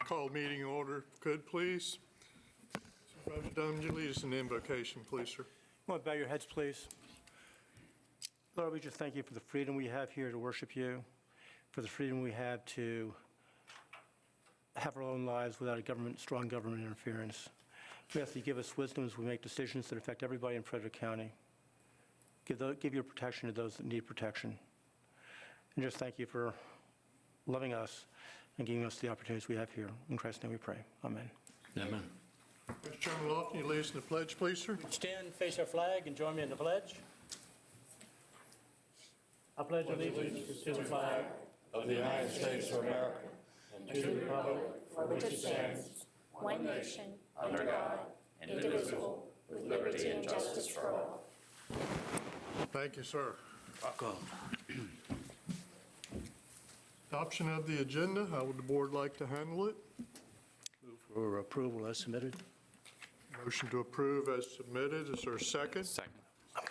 Call meeting order, could please? Supervisor Dunn, would you lead us in the invocation, please, sir? Well, bow your heads, please. Lord, we just thank you for the freedom we have here to worship you, for the freedom we have to have our own lives without strong government interference. We ask that you give us wisdom as we make decisions that affect everybody in Frederick County. Give your protection to those that need protection. And just thank you for loving us and giving us the opportunities we have here. In Christ's name we pray. Amen. Amen. Mr. Chairman Lofton, you lead us in the pledge, please, sir? Stand, face our flag, and join me in the pledge. I pledge allegiance to the flag Of the United States of America and to the republic for which it stands, one nation, under God, indivisible, with liberty and justice for all. Thank you, sir. Welcome. Adoption of the agenda, how would the board like to handle it? Move for approval as submitted. Motion to approve as submitted, is there a second? Second.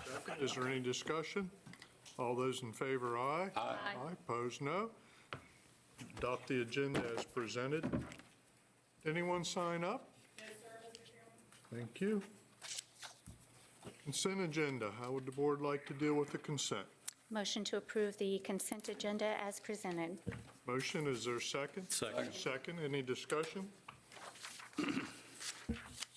Second. Is there any discussion? All those in favor, aye. Aye. Aye, opposed, no. Adopt the agenda as presented. Anyone sign up? No, sir, Mr. Chairman. Thank you. Consent agenda, how would the board like to deal with the consent? Motion to approve the consent agenda as presented. Motion, is there a second? Second. Second, any discussion?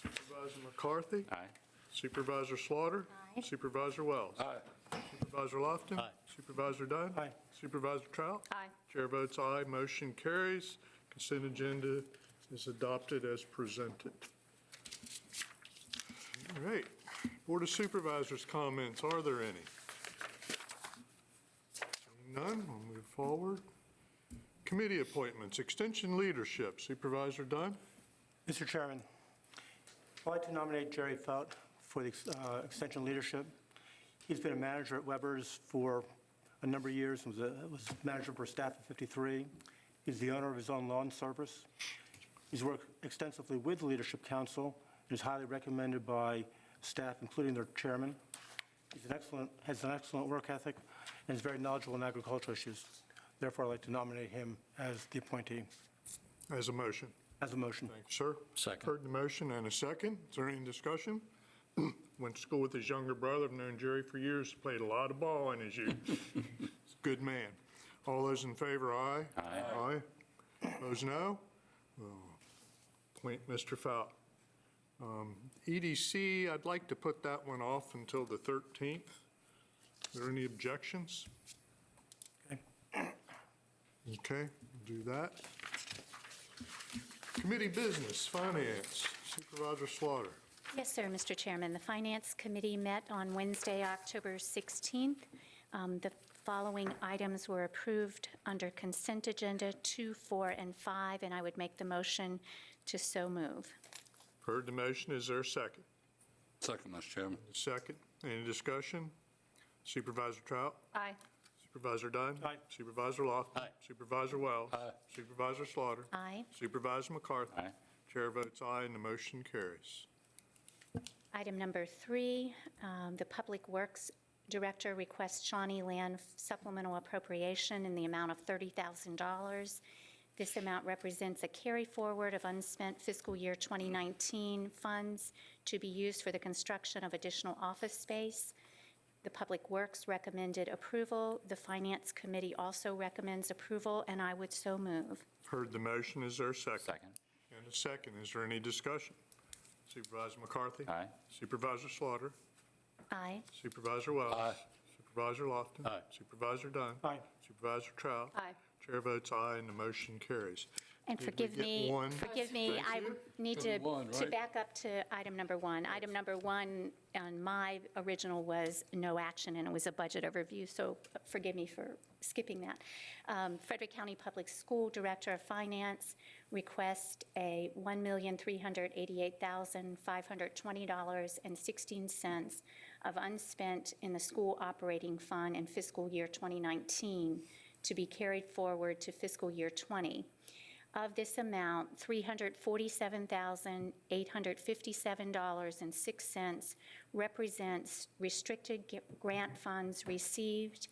Supervisor McCarthy? Aye. Supervisor Slaughter? Aye. Supervisor Wells? Aye. Supervisor Lofton? Aye. Supervisor Dunn? Aye. Supervisor Trout? Aye. Chair votes aye, motion carries. Consent agenda is adopted as presented. All right, Board of Supervisors comments, are there any? Seeing none, we'll move forward. Committee appointments, Extension Leadership, Supervisor Dunn? Mr. Chairman, I'd like to nominate Jerry Fout for the Extension Leadership. He's been a manager at Weber's for a number of years, and was manager for staff at 53. He's the owner of his own lawn service. He's worked extensively with the Leadership Council and is highly recommended by staff, including their chairman. Has an excellent work ethic and is very knowledgeable in agricultural issues. Therefore, I'd like to nominate him as the appointee. As a motion. As a motion. Thank you, sir. Second. Heard the motion and a second. Is there any discussion? Went to school with his younger brother. I've known Jerry for years. Played a lot of ball in his youth. He's a good man. All those in favor, aye. Aye. Aye. Opposed, no. We'll appoint Mr. Fout. EDC, I'd like to put that one off until the 13th. Are there any objections? Okay. Okay, do that. Committee Business, Finance, Supervisor Slaughter. Yes, sir, Mr. Chairman. The Finance Committee met on Wednesday, October 16th. The following items were approved under consent agenda 2, 4, and 5, and I would make the motion to so move. Heard the motion, is there a second? Second, Mr. Chairman. Second, any discussion? Supervisor Trout? Aye. Supervisor Dunn? Aye. Supervisor Lofton? Aye. Supervisor Wells? Aye. Supervisor Slaughter? Aye. Supervisor McCarthy? Aye. Chair votes aye, and the motion carries. Item number 3, the Public Works Director requests Shawnee Land supplemental appropriation in the amount of $30,000. This amount represents a carry forward of unspent fiscal year 2019 funds to be used for the construction of additional office space. The Public Works recommended approval. The Finance Committee also recommends approval, and I would so move. Heard the motion, is there a second? Second. And a second, is there any discussion? Supervisor McCarthy? Aye. Supervisor Slaughter? Aye. Supervisor Wells? Aye. Supervisor Lofton? Aye. Supervisor Dunn? Aye. Supervisor Trout? Aye. Chair votes aye, and the motion carries. And Did we forgive get me, one? I need to Number one, right? back up to item number 1. Item number 1 on my original was no action, and it was a budget overview, so forgive me for skipping that. Frederick County Public School Director of Finance requests a $1,388,520.16 of unspent in the school operating fund in fiscal year 2019 to be carried forward to fiscal year 20. Of this amount, $347,857.06 represents restricted grant funds received,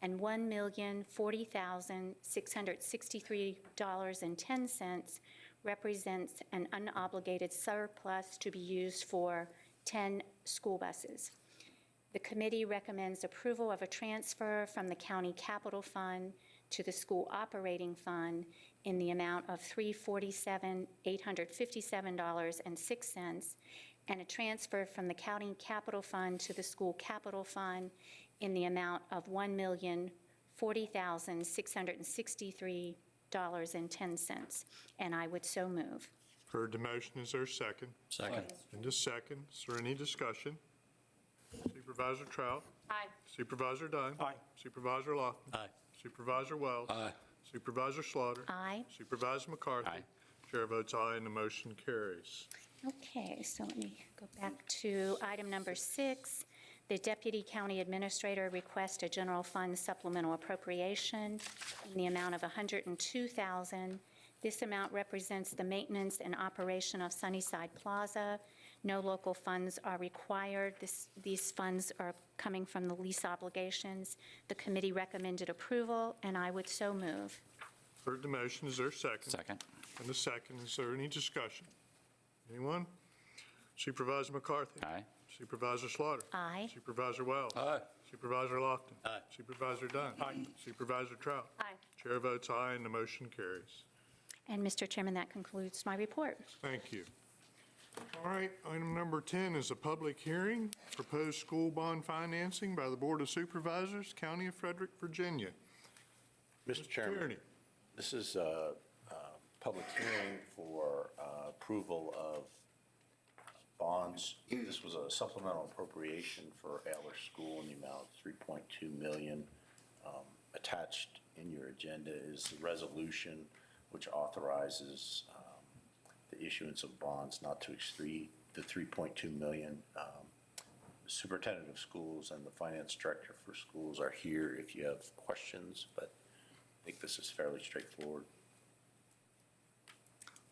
and $1,040,663.10 represents an unobligated surplus to be used for 10 school buses. The committee recommends approval of a transfer from the county capital fund to the school operating fund in the amount of $347,857.06, and a transfer from the county capital fund to the school capital fund in the amount of $1,040,663.10. And I would so move. Heard the motion. Is there a second? Second. And a second. Is there any discussion? Supervisor Trout? Aye. Supervisor Dunn? Aye. Supervisor Lofton? Aye. Supervisor Wells? Aye. Supervisor Slaughter? Aye. Supervisor McCarthy? Aye. Chair votes aye, and the motion carries. Okay, so let me go back to item number 6. The Deputy County Administrator requests a general fund supplemental appropriation in the amount of $102,000. This amount represents the maintenance and operation of Sunnyside Plaza. No local funds are required. These funds are coming from the lease obligations. The committee recommended approval, and I would so move. Heard the motion. Is there a second? Second. And a second. Is there any discussion? Anyone? Supervisor McCarthy? Aye. Supervisor Slaughter? Aye. Supervisor Wells? Aye. Supervisor Lofton? Aye. Supervisor Dunn? Aye. Supervisor Trout? Aye. Chair votes aye, and the motion carries. And Mr. Chairman, that concludes my report. Thank you. All right, item number 10 is a public hearing, proposed school bond financing by the Board of Supervisors, County of Frederick, Virginia. Mr. Chairman, Tierney. this is a public hearing for approval of bonds. This was a supplemental appropriation for Ayler School in the amount of $3.2 million. Attached in your agenda is the resolution which authorizes the issuance of bonds not to exceed the $3.2 million. The Superintendent of Schools and the Finance Director for Schools are here if you have questions, but I think this is fairly straightforward.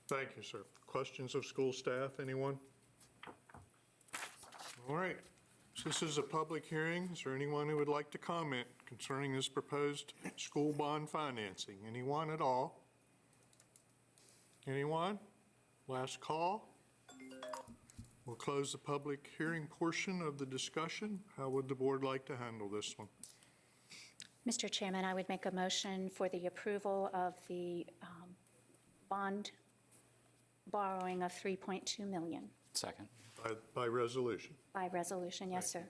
Thank you, sir. Questions of school staff, anyone? All right, so this is a public hearing. Is there anyone who would like to comment concerning this proposed school bond financing? Anyone at all? Anyone? Last call. We'll close the public hearing portion of the discussion. How would the board like to handle this one? Mr. Chairman, I would make a motion for the approval of the bond borrowing of $3.2 million Second. By resolution. by resolution. Yes, sir.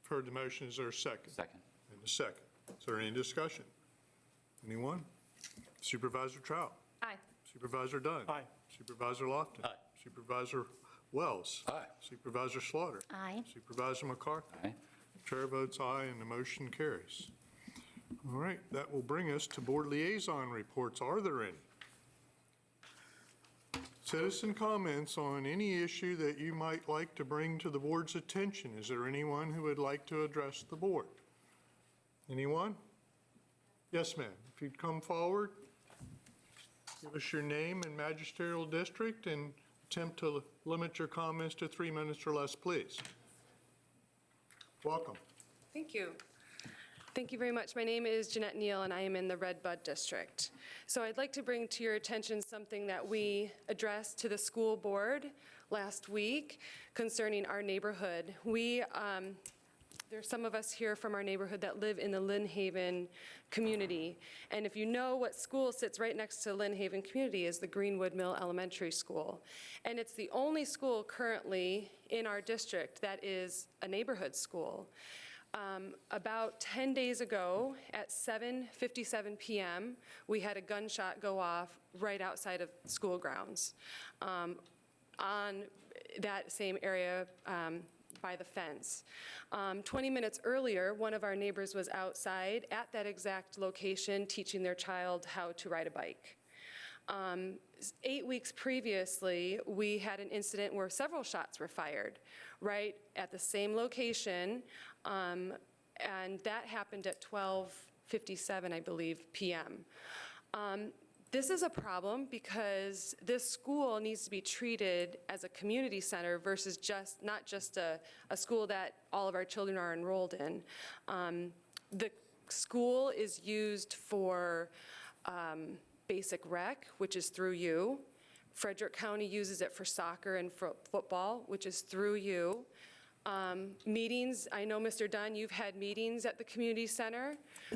Heard the motion. Is there a second? Second. And a second. Is there any discussion? Anyone? Supervisor Trout? Aye. Supervisor Dunn? Aye. Supervisor Lofton? Aye. Supervisor Wells? Aye. Supervisor Slaughter? Aye. Supervisor McCarthy? Aye. Chair votes aye, and the motion carries. All right, that will bring us to board liaison reports. Are there any? Citizen comments on any issue that you might like to bring to the board's attention. Is there anyone who would like to address the board? Anyone? Yes, ma'am. If you'd come forward, give us your name and magisterial district, and attempt to limit your comments to 3 minutes or less, please. Welcome. Thank you. Thank you very much. My name is Jeanette Neal, and I am in the Red Bud District. So I'd like to bring to your attention something that we addressed to the school board last week concerning our neighborhood. There's some of us here from our neighborhood that live in the Lynn Haven community. And if you know what school sits right next to Lynn Haven community is the Greenwood Mill Elementary School. And it's the only school currently in our district that is a neighborhood school. About 10 days ago at 7:57 p.m., we had a gunshot go off right outside of school grounds on that same area by the fence. 20 minutes earlier, one of our neighbors was outside at that exact location teaching their child how to ride a bike. 8 weeks previously, we had an incident where several shots were fired right at the same location, and that happened at 12:57, I believe, p.m. This is a problem because this school needs to be treated as a community center versus not just a school that all of our children are enrolled in. The school is used for basic rec, which is through you, Frederick County uses it for soccer and for football, which is through you. Meetings, I know, Mr. Dunn, you've had meetings at the community center.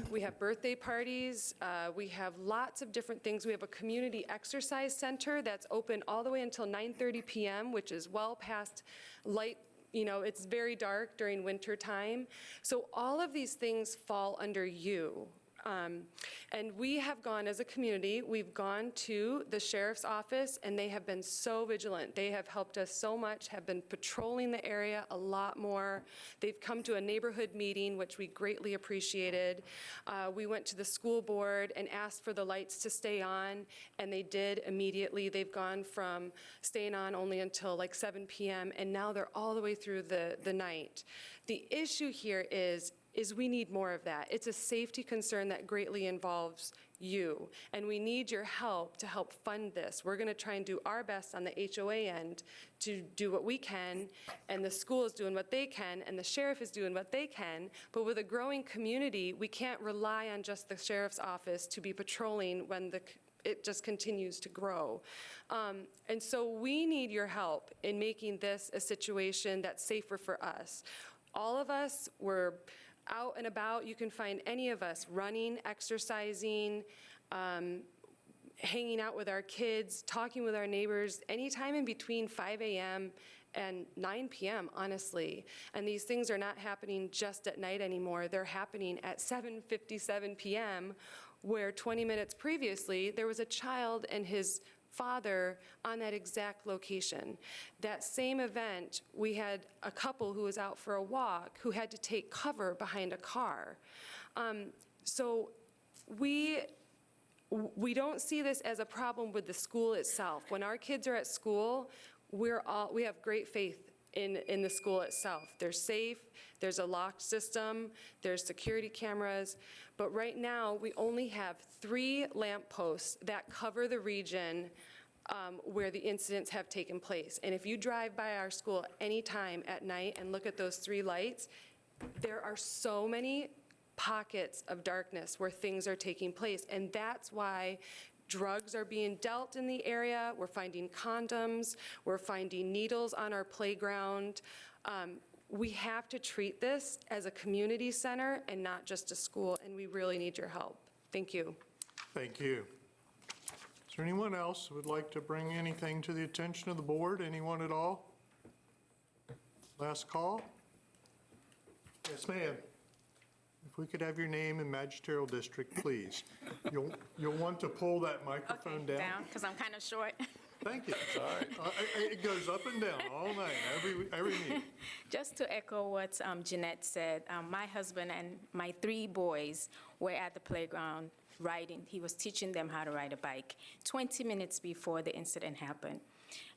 We have birthday parties. We have lots of different things. We have a community exercise center that's open all the way until 9:30 p.m., which is well past light. It's very dark during winter time. So all of these things fall under you. And we have gone, as a community, we've gone to the sheriff's office, and they have been so vigilant. They have helped us so much, have been patrolling the area a lot more. They've come to a neighborhood meeting, which we greatly appreciated. We went to the school board and asked for the lights to stay on, and they did immediately. They've gone from staying on only until like 7 p.m., and now they're all the way through the night. The issue here is we need more of that. It's a safety concern that greatly involves you, and we need your help to help fund this. We're going to try and do our best on the HOA end to do what we can, and the school is doing what they can, and the sheriff is doing what they can, but with a growing community, we can't rely on just the sheriff's office to be patrolling when it just continues to grow. And so we need your help in making this a situation that's safer for us. All of us were out and about. You can find any of us running, exercising, hanging out with our kids, talking with our neighbors, anytime in between 5 a.m. and 9 p.m., honestly. And these things are not happening just at night anymore. They're happening at 7:57 p.m., where 20 minutes previously, there was a child and his father on that exact location. That same event, we had a couple who was out for a walk who had to take cover behind a car. So we don't see this as a problem with the school itself. When our kids are at school, we have great faith in the school itself. They're safe, there's a locked system, there's security cameras, but right now we only have 3 lampposts that cover the region where the incidents have taken place. And if you drive by our school anytime at night and look at those 3 lights, there are so many pockets of darkness where things are taking place, and that's why drugs are being dealt in the area. We're finding condoms. We're finding needles on our playground. We have to treat this as a community center and not just a school, and we really need your help. Thank you. Thank you. Is there anyone else who would like to bring anything to the attention of the board? Anyone at all? Last call? Yes, ma'am. If we could have your name and magisterial district, please. You'll want to pull that microphone down. Because I'm kind of short. Thank you. It goes up and down all night, every meeting. Just to echo what Jeanette said, my husband and my 3 boys were at the playground riding. He was teaching them how to ride a bike 20 minutes before the incident happened.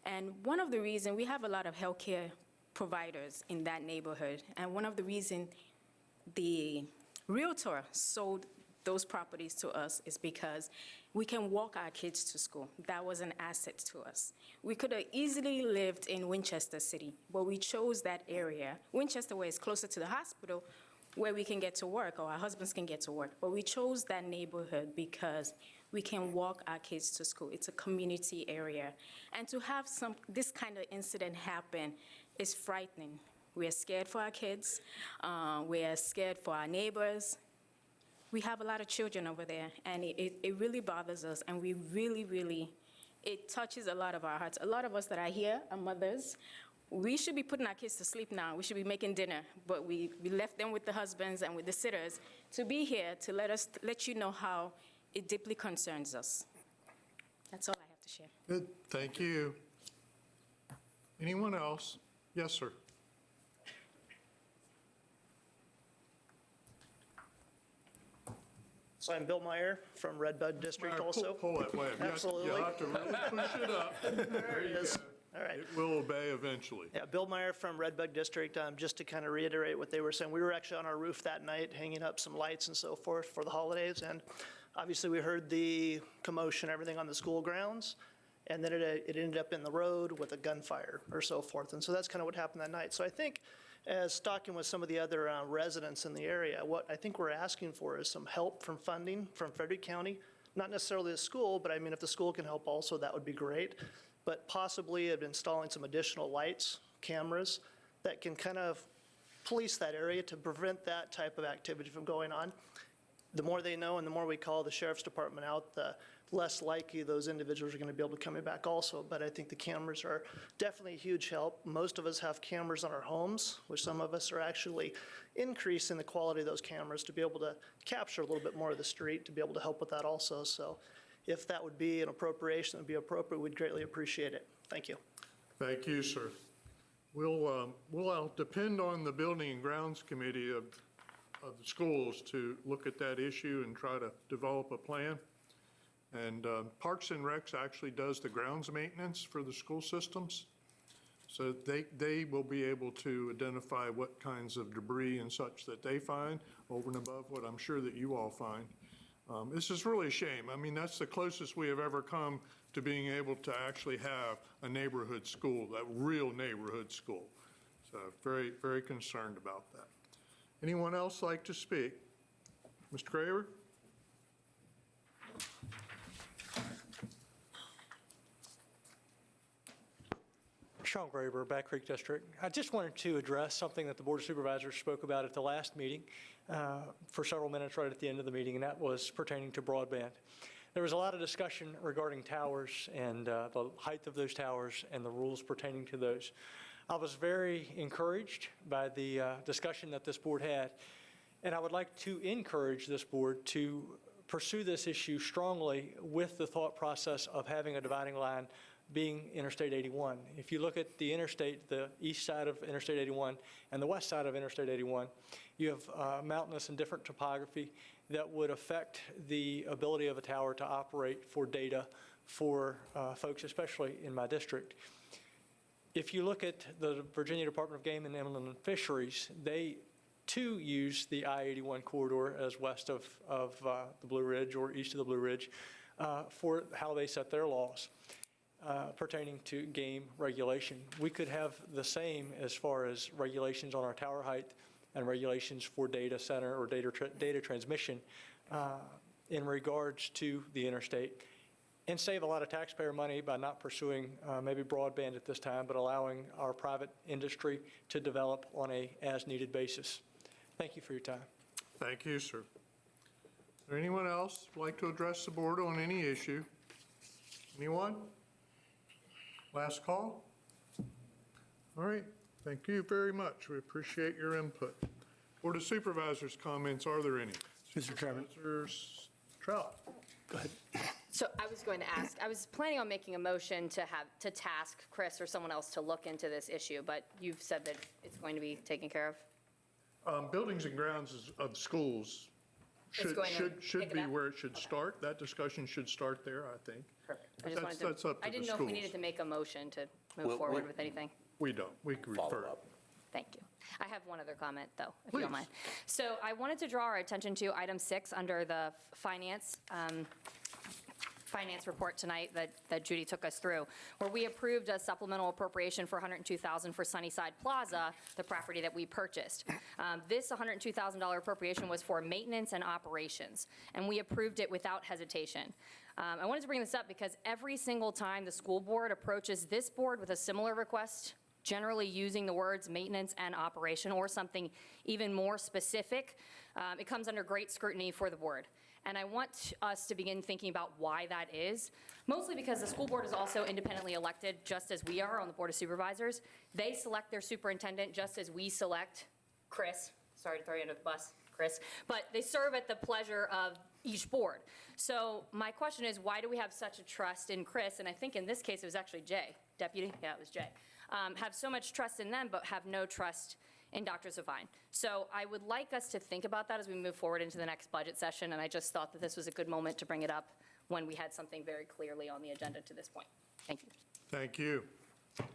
And one of the reasons, we have a lot of healthcare providers in that neighborhood, and one of the reasons the realtor sold those properties to us is because we can walk our kids to school. That was an asset to us. We could have easily lived in Winchester City, but we chose that area. Winchester, where it's closer to the hospital, where we can get to work, or our husbands can get to work. But we chose that neighborhood because we can walk our kids to school. It's a community area. And to have this kind of incident happen is frightening. We are scared for our kids. We are scared for our neighbors. We have a lot of children over there, and it really bothers us, and we really, it touches a lot of our hearts. A lot of us that are here are mothers. We should be putting our kids to sleep now. We should be making dinner, but we left them with the husbands and with the sitters to be here to let you know how it deeply concerns us. That's all I have to share. Good, thank you. Anyone else? Yes, sir. So I'm Bill Meyer from Redbud District also. Pull it, wait. Absolutely. You'll have to really push it up. There you is. go. All right. It will obey eventually. Yeah, Bill Meyer from Redbud District. Just to kind of reiterate what they were saying, we were actually on our roof that night hanging up some lights and so forth for the holidays. And obviously we heard the commotion, everything on the school grounds. And then it ended up in the road with a gunfire or so forth. And so that's kind of what happened that night. So I think as talking with some of the other residents in the area, what I think we're asking for is some help from funding from Frederick County, not necessarily the school, but I mean, if the school can help also, that would be great. but possibly of installing some additional lights, cameras, that can kind of police that area to prevent that type of activity from going on. The more they know and the more we call the sheriff's department out, the less likely those individuals are going to be able to come back also. But I think the cameras are definitely a huge help. Most of us have cameras on our homes, which some of us are actually increasing the quality of those cameras to be able to capture a little bit more of the street, to be able to help with that also. So if that would be an appropriation that would be appropriate, we'd greatly appreciate it. Thank you. Thank you, sir. We'll depend on the Building and Grounds Committee of the schools to look at that issue and try to develop a plan. And Parks and Recs actually does the grounds maintenance for the school systems. So they will be able to identify what kinds of debris and such that they find over and above what I'm sure that you all find. This is really a shame. I mean, that's the closest we have ever come to being able to actually have a neighborhood school, that real neighborhood school. So very, very concerned about that. Anyone else like to speak? Mr. Graver? Sean Graber, Back Creek District. I just wanted to address something that the Board of Supervisors spoke about at the last meeting for several minutes right at the end of the meeting, and that was pertaining to broadband. There was a lot of discussion regarding towers and the height of those towers and the rules pertaining to those. I was very encouraged by the discussion that this board had, and I would like to encourage this board to pursue this issue strongly with the thought process of having a dividing line being Interstate 81. If you look at the interstate, the east side of Interstate 81 and the west side of Interstate 81, you have mountainous and different topography that would affect the ability of a tower to operate for data for folks, especially in my district. If you look at the Virginia Department of Game and Inland Fisheries, they too use the I-81 corridor as west of the Blue Ridge or east of the Blue Ridge for how they set their laws pertaining to game regulation. We could have the same as far as regulations on our tower height and regulations for data center or data transmission in regards to the interstate, and save a lot of taxpayer money by not pursuing maybe broadband at this time, but allowing our private industry to develop on a as-needed basis. Thank you for your time. Thank you, sir. Is there anyone else who'd like to address the board on any issue? Anyone? Last call? All right, thank you very much. We appreciate your input. Board of Supervisors comments, are there any? Mr. Chairman. Supervisors Trout. Go ahead. So I was going to ask, I was planning on making a motion to task Chris or someone else to look into this issue, but you've said that it's going to be taken care of? Buildings and grounds of schools should going to pick it be up? where it should start. That discussion should start there, I think. Perfect. I But just wanted that's up to I didn't the know if we schools. needed to make a motion to move We'll- forward we'll- with anything. We don't, we can Follow refer. up. Thank you. I have one other comment, though, if you don't Please. mind. So I wanted to draw our attention to item 6 under the finance report tonight that Judy took us through, where we approved a supplemental appropriation for $102,000 for Sunnyside Plaza, the property that we purchased. This $102,000 appropriation was for maintenance and operations, and we approved it without hesitation. I wanted to bring this up because every single time the school board approaches this board with a similar request, generally using the words maintenance and operation or something even more specific, it comes under great scrutiny for the board. And I want us to begin thinking about why that is, mostly because the school board is also independently elected, just as we are on the Board of Supervisors. They select their superintendent just as we select Chris. Sorry to throw you under the bus, Chris. But they serve at the pleasure of each board. So my question is, why do we have such a trust in Chris? And I think in this case, it was actually Jay, deputy, yeah, it was Jay. Have so much trust in them, but have no trust in Dr. Zavine. So I would like us to think about that as we move forward into the next budget session, and I just thought that this was a good moment to bring it up when we had something very clearly on the agenda to this point. Thank you. Thank you.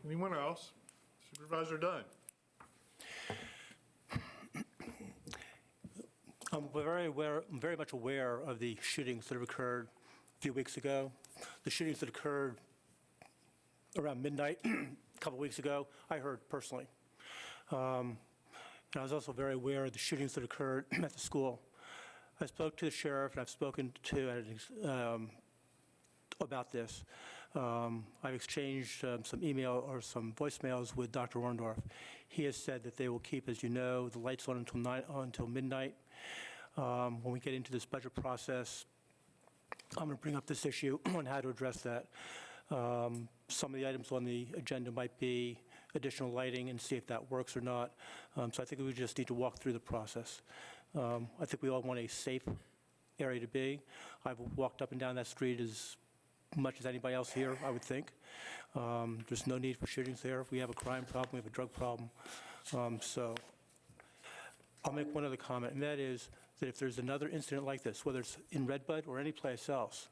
Anyone else? Supervisor Dunn. I'm very much aware of the shootings that have occurred a few weeks ago. The shootings that occurred around midnight a couple weeks ago, I heard personally. And I was also very aware of the shootings that occurred at the school. I spoke to the sheriff, and I've spoken to about this. I've exchanged some email or some voicemails with Dr. Orndorff. He has said that they will keep, as you know, the lights on until midnight. When we get into this budget process, I'm going to bring up this issue on how to address that. Some of the items on the agenda might be additional lighting and see if that works or not. So I think we just need to walk through the process. I think we all want a safe area to be. I've walked up and down that street as much as anybody else here, I would think. There's no need for shootings there. We have a crime problem, we have a drug problem. So I'll make one other comment, and that is that if there's another incident like this, whether it's in Redbud or any place else,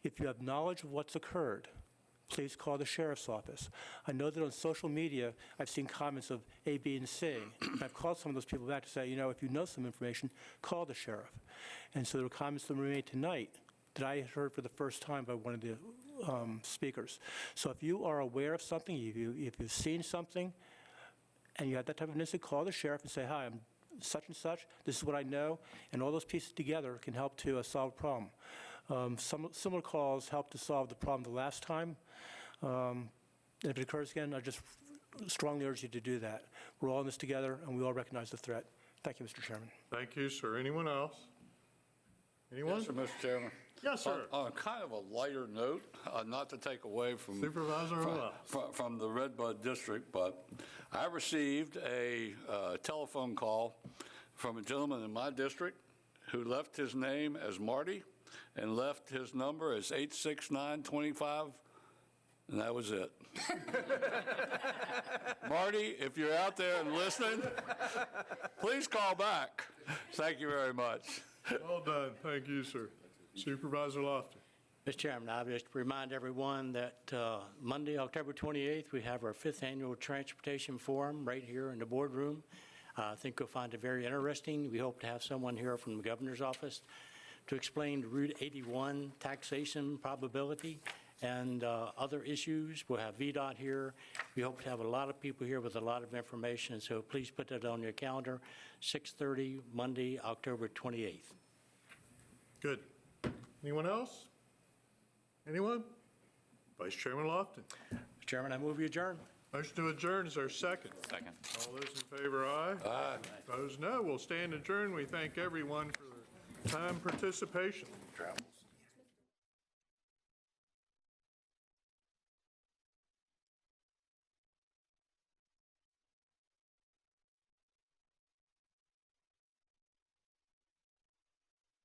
if you have knowledge of what's occurred, please call the sheriff's office. I know that on social media, I've seen comments of A, B, and C. And I've called some of those people back to say, if you know some information, call the sheriff. And so there were comments that were made tonight that I had heard for the first time by one of the speakers. So if you are aware of something, if you've seen something, and you have that type of incident, call the sheriff and say, hi, I'm such and such, this is what I know, and all those pieces together can help to solve a problem. Some similar calls helped to solve the problem the last time. And if it occurs again, I just strongly urge you to do that. We're all in this together, and we all recognize the threat. Thank you, Mr. Chairman. Thank you, sir. Anyone else? Anyone? Yes, sir, Mr. Chairman. Yes, sir. On kind of a lighter note, not to take away from Supervisor Ross. from the Redbud District, but I received a telephone call from a gentleman in my district who left his name as Marty and left his number as 86925, and that was it. Marty, if you're out there and listening, please call back. Thank you very much. Well done. Thank you, sir. Supervisor Lofton. Mr. Chairman, I'll just remind everyone that Monday, October 28th, we have our 5th Annual Transportation Forum right here in the boardroom. I think you'll find it very interesting. We hope to have someone here from the governor's office to explain Route 81 taxation probability and other issues. We'll have VDOT here. We hope to have a lot of people here with a lot of information, so please put that on your calendar, 6:30, Monday, October 28th. Good. Anyone else? Anyone? Vice Chairman Lofton. Mr. Chairman, I move we adjourn. Motion to adjourn is our second. Second. All those in favor, aye. Aye. Opposed, no. We'll stand adjourned. We thank everyone for their time participation. Travels.